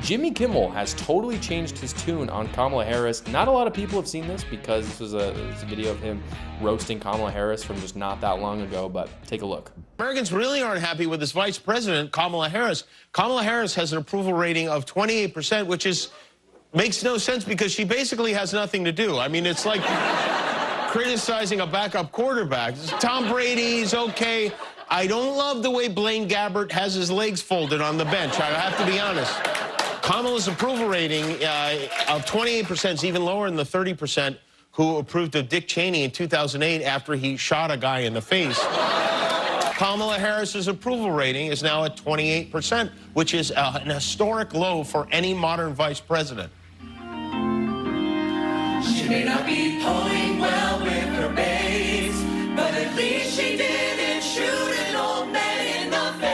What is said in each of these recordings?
Jimmy Kimmel has totally changed his tune on Kamala Harris. Not a lot of people have seen this because this was a video of him roasting Kamala Harris from just not that long ago, but take a look. Americans really aren't happy with this vice president, Kamala Harris. Kamala Harris has an approval rating of 28%, which makes no sense because she basically has nothing to do. I mean, it's like criticizing a backup quarterback. Tom Brady's okay. I don't love the way Blaine Gabbert has his legs folded on the bench. I have to be honest. Kamala's approval rating of 28% is even lower than the 30% who approved of Dick Cheney in 2008 after he shot a guy in the face. Kamala Harris's approval rating is now at 28%, which is an historic low for any modern vice president. She may not be pulling well with her babes, but at least she didn't shoot an old man in the face.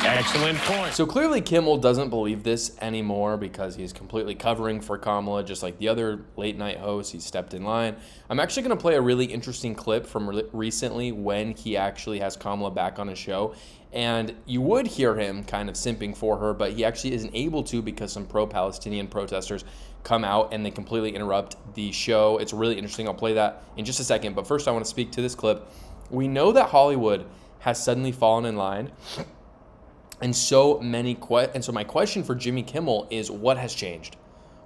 Excellent point. So clearly Kimmel doesn't believe this anymore because he's completely covering for Kamala, just like the other late night hosts. He stepped in line. I'm actually going to play a really interesting clip from recently when he actually has Kamala back on his show. And you would hear him kind of simping for her, but he actually isn't able to because some pro-Palestinian protesters come out and they completely interrupt the show. It's really interesting. I'll play that in just a second. But first, I want to speak to this clip. We know that Hollywood has suddenly fallen in line. And so my question for Jimmy Kimmel is, what has changed?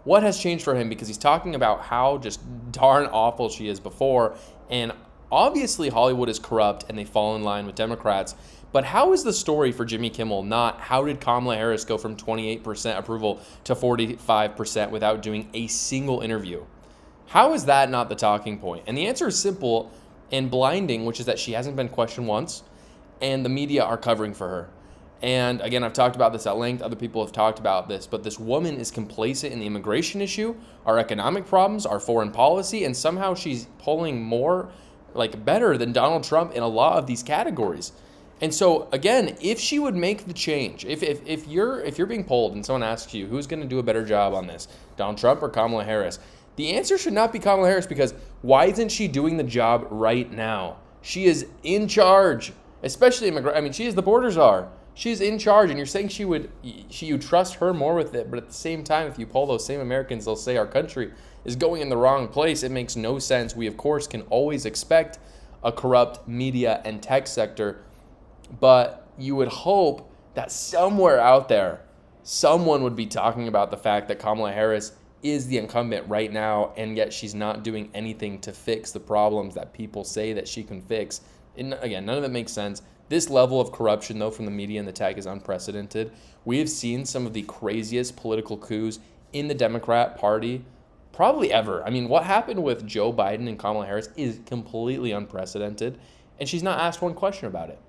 What has changed for him? Because he's talking about how just darn awful she is before. And obviously Hollywood is corrupt and they fall in line with Democrats. But how is the story for Jimmy Kimmel not how did Kamala Harris go from 28% approval to 45% without doing a single interview? How is that not the talking point? And the answer is simple and blinding, which is that she hasn't been questioned once and the media are covering for her. And again, I've talked about this at length. Other people have talked about this, but this woman is complacent in the immigration issue, our economic problems, our foreign policy, and somehow she's polling more, better than Donald Trump in a lot of these categories. And so again, if she would make the change, if you're being polled and someone asks you who's going to do a better job on this, Donald Trump or Kamala Harris, the answer should not be Kamala Harris, because why isn't she doing the job right now? She is in charge, especially she is the border czar. She's in charge, and you're saying you trust her more with it, but at the same time, if you poll those same Americans, they'll say our country is going in the wrong place. It makes no sense. We, of course, can always expect a corrupt media and tech sector, but you would hope that somewhere out there, someone would be talking about the fact that Kamala Harris is the incumbent right now, and yet she's not doing anything to fix the problems that people say that she can fix. And again, none of it makes sense. This level of corruption, though, from the media and the tech is unprecedented. We have seen some of the craziest political coups in the Democrat Party probably ever. I mean, what happened with Joe Biden and Kamala Harris is completely unprecedented, and she's not asked one question about it.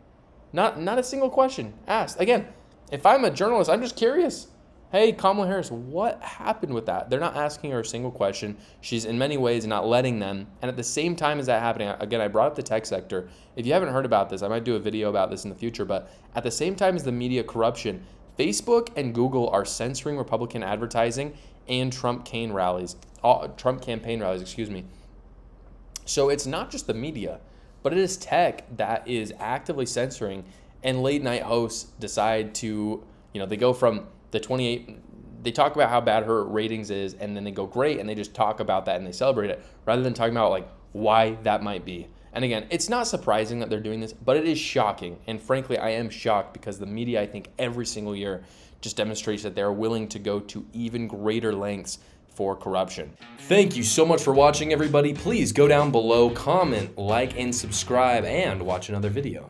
Not a single question asked. Again, if I'm a journalist, I'm just curious. Hey, Kamala Harris, what happened with that? They're not asking her a single question. She's in many ways not letting them. And at the same time as that happening, again, I brought up the tech sector. If you haven't heard about this, I might do a video about this in the future. But at the same time as the media corruption, Facebook and Google are censoring Republican advertising and Trump campaign rallies, So it's not just the media, but it is tech that is actively censoring. And late night hosts decide to, they go from the 28, they talk about how bad her ratings is, and then they go great, and they just talk about that and they celebrate it, rather than talking about why that might be. And again, it's not surprising that they're doing this, but it is shocking. And frankly, I am shocked because the media, I think, every single year just demonstrates that they're willing to go to even greater lengths for corruption. Thank you so much for watching, everybody. Please go down below, comment, like, and subscribe, and watch another video.